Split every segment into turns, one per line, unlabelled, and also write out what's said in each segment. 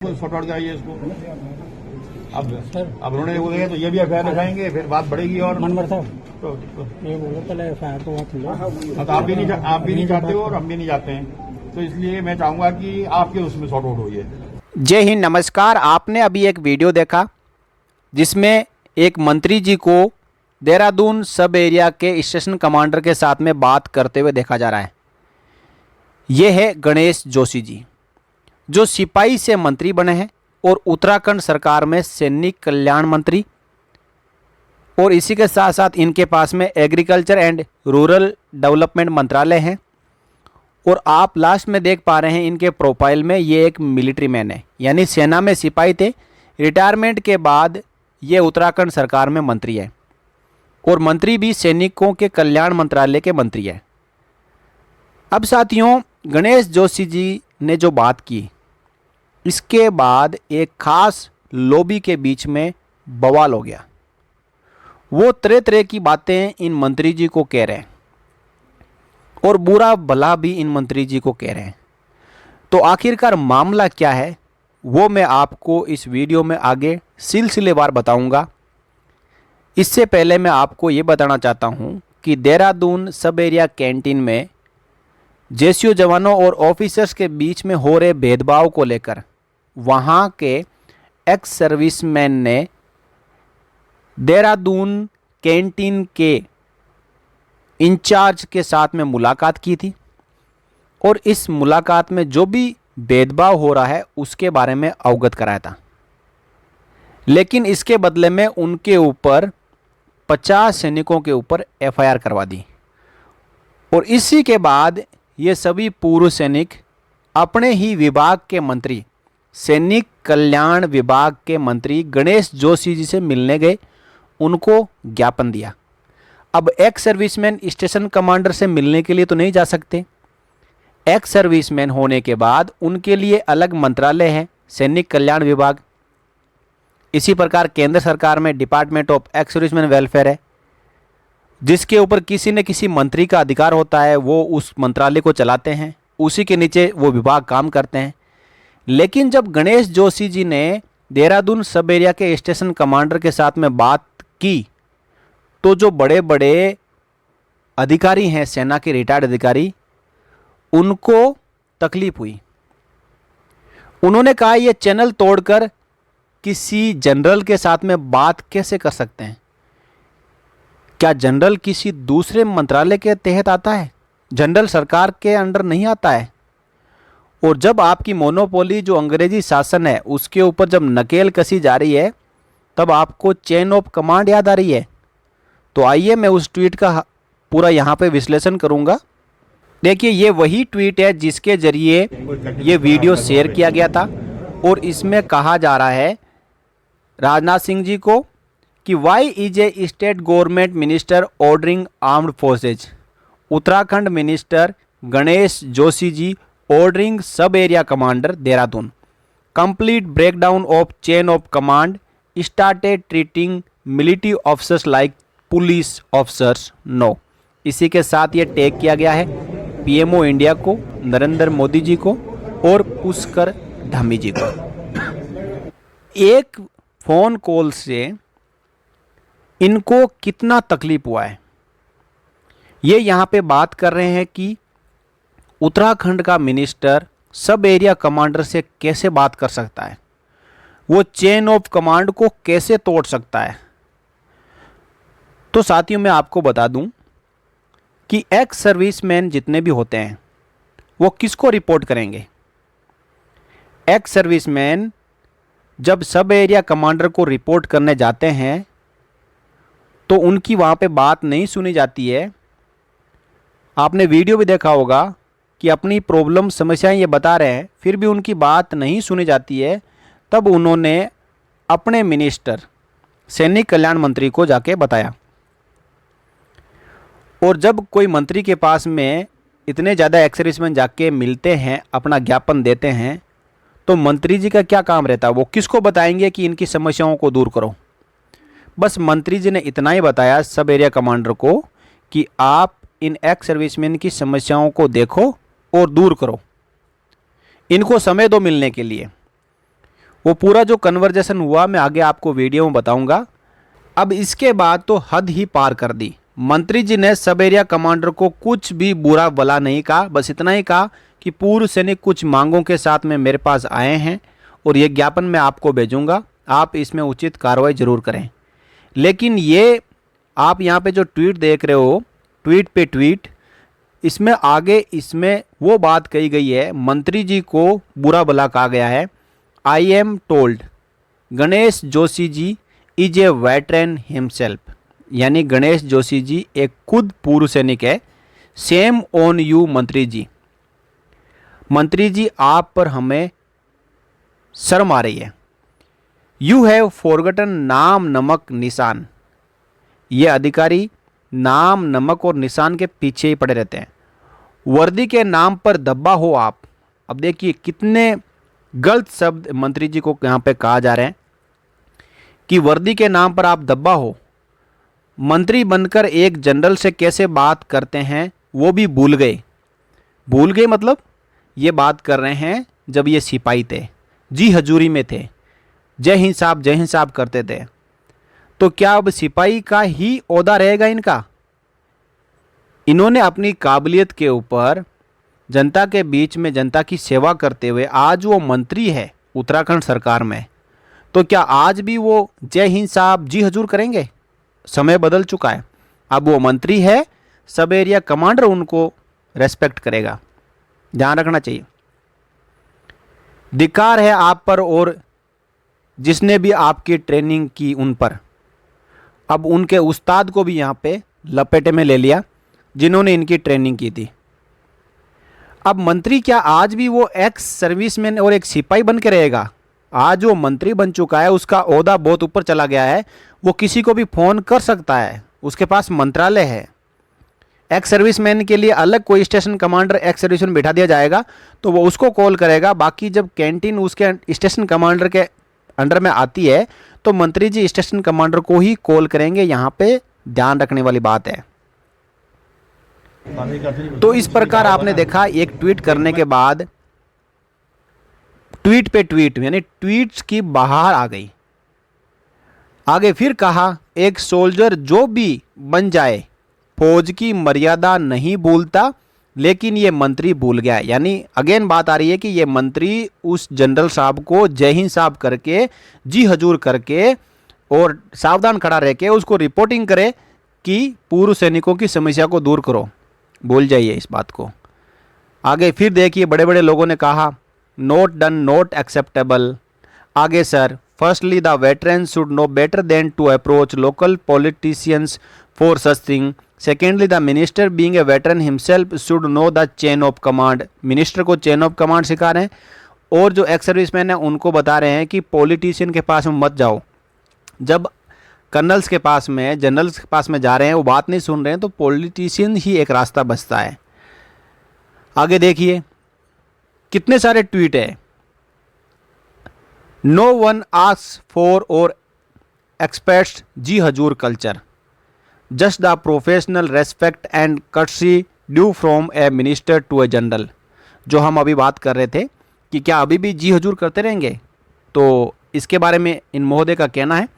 फटोट जाइए इसको। अब उन्होंने बोले तो ये भी एफआईआर लिखाएंगे, फिर बात बढ़ेगी। और
मनवर साहब
तो
ये बोलो पहले एफआईआर तो वहाँ
तो आप भी नहीं चाहते हो और हम भी नहीं चाहते हैं, तो इसलिए मैं चाहूंगा कि आपके उसमें सॉर्ट आउट होइए।
जय हिंद, नमस्कार। आपने अभी एक वीडियो देखा जिसमें एक मंत्री जी को देहरादून सब एरिया के स्टेशन कमांडर के साथ में बात करते हुए देखा जा रहा है। ये है गणेश जोशी जी, जो सिपाही से मंत्री बने हैं और उत्तराखंड सरकार में सैनिक कल्याण मंत्री, और इसी के साथ साथ इनके पास में एग्रीकल्चर एंड रूरल डेवलपमेंट मंत्रालय है। और आप लास्ट में देख पा रहे हैं इनके प्रोफाइल में ये एक मिलिट्री मैन है, यानी सेना में सिपाही थे, रिटायरमेंट के बाद ये उत्तराखंड सरकार में मंत्री है, और मंत्री भी सैनिकों के कल्याण मंत्रालय के मंत्री है। अब साथियों, गणेश जोशी जी ने जो बात की, इसके बाद एक खास लॉबी के बीच में बवाल हो गया। वो तरह तरह की बातें इन मंत्री जी को कह रहे हैं और बुरा भला भी इन मंत्री जी को कह रहे हैं। तो आखिरकार मामला क्या है वो मैं आपको इस वीडियो में आगे सिलसिलेवार बताऊंगा। इससे पहले मैं आपको ये बताना चाहता हूं कि देहरादून सब एरिया कैंटीन में जेसीओ जवानों और ऑफिसर्स के बीच में हो रहे भेदभाव को लेकर वहां के एक्स सर्विसमैन ने देहरादून कैंटीन के इंचार्ज के साथ में मुलाकात की थी, और इस मुलाकात में जो भी भेदभाव हो रहा है उसके बारे में अवगत कराया था। लेकिन इसके बदले में उनके ऊपर 50 सैनिकों के ऊपर एफआईआर करवा दी, और इसी के बाद ये सभी पूर्व सैनिक अपने ही विभाग के मंत्री, सैनिक कल्याण विभाग के मंत्री गणेश जोशी जी से मिलने गए, उनको ज्ञापन दिया। अब एक्स सर्विसमैन स्टेशन कमांडर से मिलने के लिए तो नहीं जा सकते। एक्स सर्विसमैन होने के बाद उनके लिए अलग मंत्रालय है, सैनिक कल्याण विभाग। इसी प्रकार केंद्र सरकार में department of ex serviceman welfare है, जिसके ऊपर किसी न किसी मंत्री का अधिकार होता है, वो उस मंत्रालय को चलाते हैं, उसी के नीचे वो विभाग काम करते हैं। लेकिन जब गणेश जोशी जी ने देहरादून सब एरिया के स्टेशन कमांडर के साथ में बात की, तो जो बड़े बड़े अधिकारी हैं, सेना के रिटायर्ड अधिकारी, उनको तकलीफ हुई। उन्होंने कहा ये चैनल तोड़कर किसी जनरल के साथ में बात कैसे कर सकते हैं? क्या जनरल किसी दूसरे मंत्रालय के तहत आता है? जनरल सरकार के अंडर नहीं आता है। और जब आपकी मोनोपोली जो अंग्रेजी शासन है उसके ऊपर जब नकेल कसी जा रही है, तब आपको चेन ऑफ कमांड याद आ रही है। तो आइए मैं उस ट्वीट का पूरा यहाँ पे विश्लेषण करूँगा। देखिए, ये वही ट्वीट है जिसके जरिए ये वीडियो शेयर किया गया था, और इसमें कहा जा रहा है राजनाथ सिंह जी को कि why is a state government minister ordering armed forces, Uttarakhand minister Ganesh Joshi ji ordering sub area commander Dehradun, complete breakdown of chain of command, started treating military officers like police officers no. इसी के साथ ये टैग किया गया है पीएमओ इंडिया को, नरेंद्र मोदी जी को और पुष्कर धामी जी को। एक फ़ोन कॉल से इनको कितना तकलीफ हुआ है, ये यहाँ पे बात कर रहे हैं कि उत्तराखंड का मिनिस्टर सब एरिया कमांडर से कैसे बात कर सकता है, वो चेन ऑफ कमांड को कैसे तोड़ सकता है। तो साथियों, मैं आपको बता दूं कि एक्स सर्विसमैन जितने भी होते हैं वो किसको रिपोर्ट करेंगे? एक्स सर्विसमैन जब सब एरिया कमांडर को रिपोर्ट करने जाते हैं तो उनकी वहाँ पे बात नहीं सुनी जाती है। आपने वीडियो भी देखा होगा कि अपनी प्रॉब्लम समस्याएं ये बता रहे हैं, फिर भी उनकी बात नहीं सुनी जाती है। तब उन्होंने अपने मिनिस्टर सैनिक कल्याण मंत्री को जाके बताया, और जब कोई मंत्री के पास में इतने ज़्यादा एक्स सर्विसमैन जाके मिलते हैं, अपना ज्ञापन देते हैं, तो मंत्री जी का क्या काम रहता है? वो किसको बताएंगे कि इनकी समस्याओं को दूर करो? बस मंत्री जी ने इतना ही बताया सब एरिया कमांडर को कि आप इन एक्स सर्विसमैन की समस्याओं को देखो और दूर करो, इनको समय दो मिलने के लिए। वो पूरा जो कन्वर्जेशन हुआ मैं आगे आपको वीडियो में बताऊंगा। अब इसके बाद तो हद ही पार कर दी। मंत्री जी ने सब एरिया कमांडर को कुछ भी बुरा भला नहीं कहा, बस इतना ही कहा कि पूर्व सैनिक कुछ मांगों के साथ में मेरे पास आए हैं और ये ज्ञापन मैं आपको भेजूंगा, आप इसमें उचित कार्रवाई जरूर करें। लेकिन ये आप यहाँ पे जो ट्वीट देख रहे हो, ट्वीट पे ट्वीट, इसमें आगे इसमें वो बात कही गई है, मंत्री जी को बुरा भला कहा गया है। I am told Ganesh Joshi ji is a veteran himself, यानी गणेश जोशी जी एक खुद पूर्व सैनिक है। सेम ऑन यू मंत्री जी, मंत्री जी आप पर हमें शर्म आ रही है। यू हैव फॉरगटन नाम नमक निशान, ये अधिकारी नाम नमक और निशान के पीछे ही पड़े रहते हैं। वर्दी के नाम पर दबा हो आप। अब देखिए कितने गलत शब्द मंत्री जी को यहाँ पे कहा जा रहे हैं कि वर्दी के नाम पर आप दबा हो। मंत्री बनकर एक जनरल से कैसे बात करते हैं वो भी भूल गए। भूल गए मतलब ये बात कर रहे हैं जब ये सिपाही थे, जी हजूरी में थे, जय हिंद साहब करते थे। तो क्या अब सिपाही का ही ओहदा रहेगा इनका? इन्होंने अपनी काबिलियत के ऊपर जनता के बीच में जनता की सेवा करते हुए आज वो मंत्री है उत्तराखंड सरकार में, तो क्या आज भी वो जय हिंद साहब जी हजूर करेंगे? समय बदल चुका है, अब वो मंत्री है, सब एरिया कमांडर उनको रेस्पेक्ट करेगा, ध्यान रखना चाहिए। धिक्कार है आप पर और जिसने भी आपकी ट्रेनिंग की उन पर। अब उनके उस्ताद को भी यहाँ पे लपेटे में ले लिया जिन्होंने इनकी ट्रेनिंग की थी। अब मंत्री क्या आज भी वो एक्स सर्विसमैन और एक सिपाही बन के रहेगा? आज वो मंत्री बन चुका है, उसका ओहदा बहुत ऊपर चला गया है, वो किसी को भी फ़ोन कर सकता है, उसके पास मंत्रालय है। एक्स सर्विसमैन के लिए अलग कोई स्टेशन कमांडर एक्स सर्विसमैन बिठा दिया जाएगा तो वो उसको कॉल करेगा। बाकी जब कैंटीन उसके स्टेशन कमांडर के अंडर में आती है तो मंत्री जी स्टेशन कमांडर को ही कॉल करेंगे। यहाँ पे ध्यान रखने वाली बात है। तो इस प्रकार आपने देखा एक ट्वीट करने के बाद ट्वीट पे ट्वीट, यानी ट्वीट्स की बहार आ गई। आगे फिर कहा एक सोल्जर जो भी बन जाए फौज की मर्यादा नहीं भूलता, लेकिन ये मंत्री भूल गया। यानी अगेन बात आ रही है कि ये मंत्री उस जनरल साहब को जय हिंद साहब करके, जी हजूर करके और सावधान खड़ा रह के उसको रिपोर्टिंग करे कि पूर्व सैनिकों की समस्या को दूर करो। भूल जाइए इस बात को। आगे फिर देखिए बड़े बड़े लोगों ने कहा नोट डन, नोट एक्सेप्टेबल। आगे sir, firstly the veteran should know better than to approach local politicians for such thing. Secondly the minister being a veteran himself should know the chain of command. Minister को chain of command सिखा रहे हैं और जो ex serviceman है उनको बता रहे हैं कि पॉलिटिशियन के पास में मत जाओ। जब कर्नल्स के पास में, जनरल्स के पास में जा रहे हैं, वो बात नहीं सुन रहे हैं, तो पॉलिटिशियन ही एक रास्ता बचता है। आगे देखिए कितने सारे ट्वीट है। नो वन आस्क्स फॉर और एक्सपेक्ट्स जी हजूर culture, just the professional respect and courtesy due from a minister to a general. जो हम अभी बात कर रहे थे कि क्या अभी भी जी हजूर करते रहेंगे, तो इसके बारे में इन महोदय का कहना है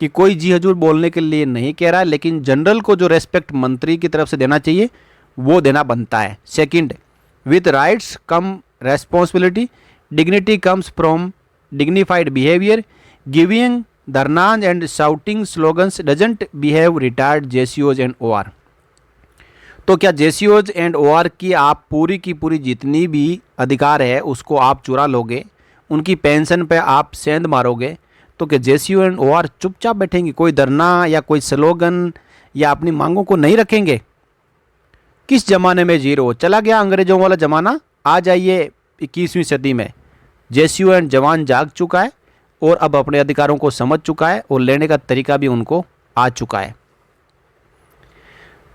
कि कोई जी हजूर बोलने के लिए नहीं कह रहा है, लेकिन जनरल को जो रेस्पेक्ट मंत्री की तरफ से देना चाहिए वो देना बनता है। Second, with rights come responsibility, dignity comes from dignified behaviour, giving dharnas and shouting slogans doesn't behave retired जेसीओज एंड ओआर। तो क्या जेसीओज एंड ओआर की आप पूरी की पूरी जितनी भी अधिकार है उसको आप चुरा लोगे, उनकी पेंशन पे आप सेंध मारोगे, तो क्या जेसीओ एंड ओआर चुपचाप बैठेंगे? कोई धरना या कोई स्लोगन या अपनी मांगों को नहीं रखेंगे? किस जमाने में जी रहे हो? चला गया अंग्रेजों वाला जमाना, आ जाइए 21वीं सदी में। जेसीओ एंड जवान जाग चुका है और अब अपने अधिकारों को समझ चुका है और लेने का तरीका भी उनको आ चुका है।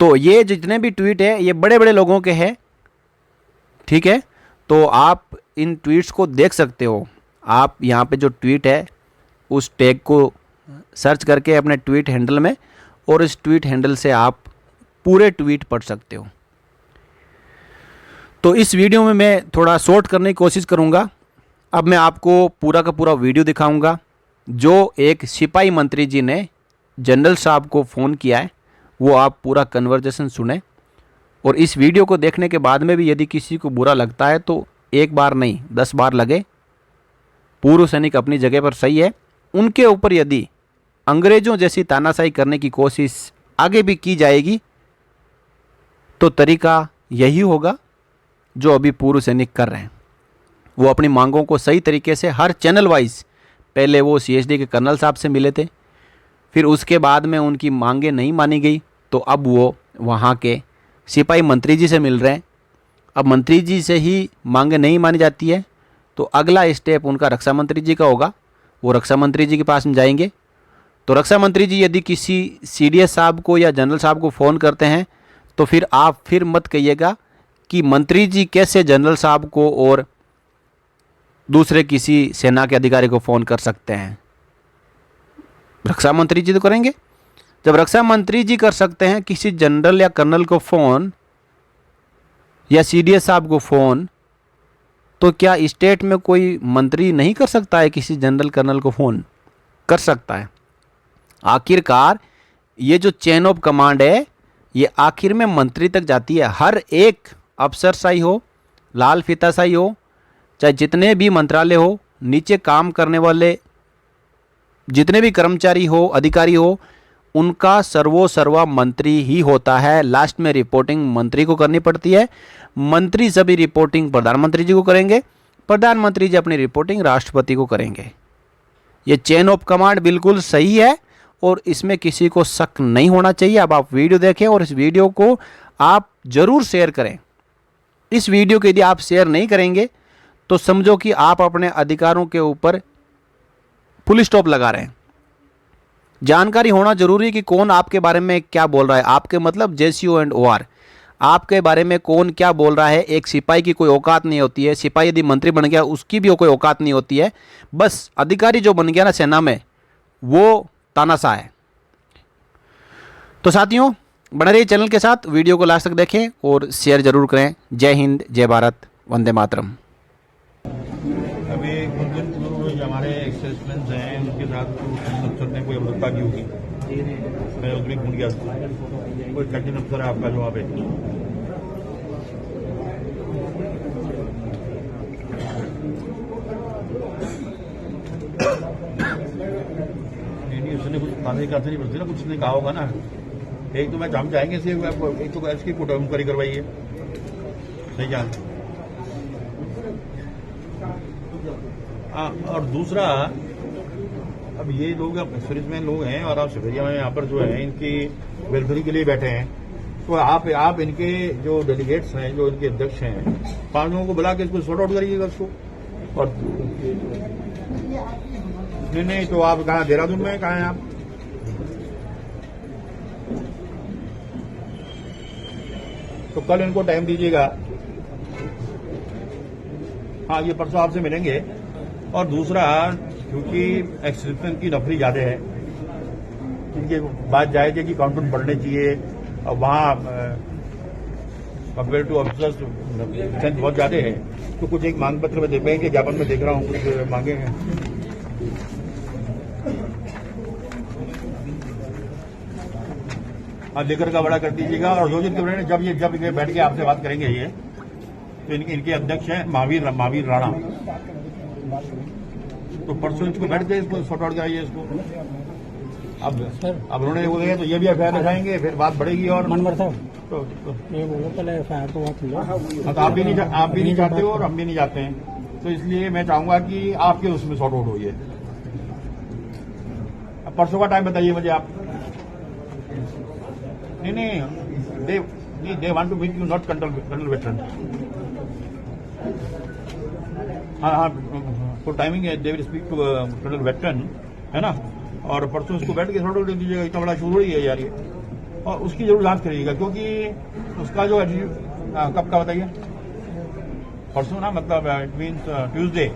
तो ये जितने भी ट्वीट है ये बड़े बड़े लोगों के हैं, ठीक है। तो आप इन ट्वीट्स को देख सकते हो। आप यहाँ पे जो ट्वीट है उस टैग को सर्च करके अपने ट्वीट हैंडल में, और इस ट्वीट हैंडल से आप पूरे ट्वीट पढ़ सकते हो। तो इस वीडियो में मैं थोड़ा शॉर्ट करने की कोशिश करूँगा। अब मैं आपको पूरा का पूरा वीडियो दिखाऊंगा जो एक सिपाही मंत्री जी ने जनरल साहब को फ़ोन किया है, वो आप पूरा कन्वर्जेशन सुने। और इस वीडियो को देखने के बाद में भी यदि किसी को बुरा लगता है तो एक बार नहीं 10 बार लगे। पूर्व सैनिक अपनी जगह पर सही है, उनके ऊपर यदि अंग्रेज़ों जैसी तानाशाही करने की कोशिश आगे भी की जाएगी तो तरीका यही होगा जो अभी पूर्व सैनिक कर रहे हैं। वो अपनी मांगों को सही तरीके से हर चैनल वाइज, पहले वो CSD के कर्नल साहब से मिले थे, फिर उसके बाद में उनकी मांगें नहीं मानी गई तो अब वो वहाँ के सिपाही मंत्री जी से मिल रहे हैं। अब मंत्री जी से ही मांगें नहीं मानी जाती है तो अगला स्टेप उनका रक्षा मंत्री जी का होगा। वो रक्षा मंत्री जी के पास में जाएंगे तो रक्षा मंत्री जी यदि किसी CDS साहब को या जनरल साहब को फ़ोन करते हैं तो फिर आप फिर मत कहिएगा कि मंत्री जी कैसे जनरल साहब को और दूसरे किसी सेना के अधिकारी को फ़ोन कर सकते हैं। रक्षा मंत्री जी तो करेंगे। जब रक्षा मंत्री जी कर सकते हैं किसी जनरल या कर्नल को फ़ोन या CDS साहब को फ़ोन, तो क्या स्टेट में कोई मंत्री नहीं कर सकता है किसी जनरल कर्नल को फ़ोन? कर सकता है। आखिरकार ये जो चेन ऑफ कमांड है ये आखिर में मंत्री तक जाती है। हर एक अफसरशाही हो, लाल फीताशाही हो, चाहे जितने भी मंत्रालय हो, नीचे काम करने वाले जितने भी कर्मचारी हो, अधिकारी हो, उनका सर्वा मंत्री ही होता है। लास्ट में रिपोर्टिंग मंत्री को करनी पड़ती है। मंत्री सभी रिपोर्टिंग प्रधानमंत्री जी को करेंगे, प्रधानमंत्री जी अपनी रिपोर्टिंग राष्ट्रपति को करेंगे। ये चेन ऑफ कमांड बिल्कुल सही है और इसमें किसी को शक नहीं होना चाहिए। अब आप वीडियो देखें और इस वीडियो को आप ज़रूर शेयर करें। इस वीडियो को यदि आप शेयर नहीं करेंगे तो समझो कि आप अपने अधिकारों के ऊपर फुल स्टॉप लगा रहे हैं। जानकारी होना जरूरी है कि कौन आपके बारे में क्या बोल रहा है। आपके मतलब JCO एंड OR, आपके बारे में कौन क्या बोल रहा है। एक सिपाही की कोई औकात नहीं होती है। सिपाही यदि मंत्री बन गया उसकी भी कोई औकात नहीं होती है। बस अधिकारी जो बन गया ना सेना में, वो तानाशाह है। तो साथियों बने रहिए चैनल के साथ, वीडियो को लास्ट तक देखें और शेयर जरूर करें। जय हिंद, जय भारत, वंदे मातरम।
अभी कुछ दिन पूर्व जो हमारे एक्सेसमेंट्स हैं उनके साथ अफसर ने कोई अवरुद्धा की होगी। मैं उधर ही भूल गया, कोई कैंटीन अफसर है आपका जो वहाँ पे, नहीं उसने कुछ खाने का नहीं पड़ती ना, कुछ नहीं कहा होगा ना। एक तो मैं हम चाहेंगे एक तो इसकी इंक्वायरी करवाइए, सही जान। और दूसरा, अब ये लोग सर्विसमैन लोग हैं और आप सिविलियन में यहाँ पर जो है इनकी वेलफेयर के लिए बैठे हैं, तो आप इनके जो डेलीगेट्स हैं, जो इनके अध्यक्ष हैं, 5 लोगों को बुला के इसको सॉर्ट आउट करिएगा उसको। और नहीं तो आप कहाँ, देहरादून में कहाँ हैं आप? तो कल इनको टाइम दीजिएगा। हाँ, ये परसों आपसे मिलेंगे। और दूसरा, क्योंकि एक्सक्रिप्शन की नफरी ज्यादा है, इनकी बात जायज है कि काउंटर बढ़ने चाहिए और वहाँ कंपेयर टू ऑफिसर्स स्ट्रेंथ बहुत ज्यादा है, तो कुछ एक मांग पत्र में बैंक के ज्ञापन में देख रहा हूँ कुछ मांगे हैं। आप लेकर का बड़ा कर दीजिएगा। और योजित के बारे में जब ये बैठ के आपसे बात करेंगे ये, तो इनके अध्यक्ष हैं महावीर राणा, तो परसों इसको बैठ के इसको सॉर्ट आउट कराइए इसको। अब उन्होंने वो है तो ये भी एफआईआर लिखाएंगे, फिर बात बढ़ेगी। और
मनवर साहब
तो
ये बोलो पहले एफआईआर तो बात लो।
तो आप भी नहीं चाहते हो और हम भी नहीं चाहते हैं, तो इसलिए मैं चाहूंगा कि आपके उसमें सॉर्ट आउट होइए। अब परसों का टाइम बताइए मुझे आप। नहीं they want to meet you, not colonel veteran. हाँ तो टाइमिंग है, they will speak to colonel veteran, है ना। और परसों इसको बैठ के थोड़ा दे दीजिएगा, इतना बड़ा शुरू ही है यार ये। और उसकी जरूर जांच करिएगा, क्योंकि उसका जो कब का बताइए, परसों ना, मतलब इट मीन्स ट्यूसडे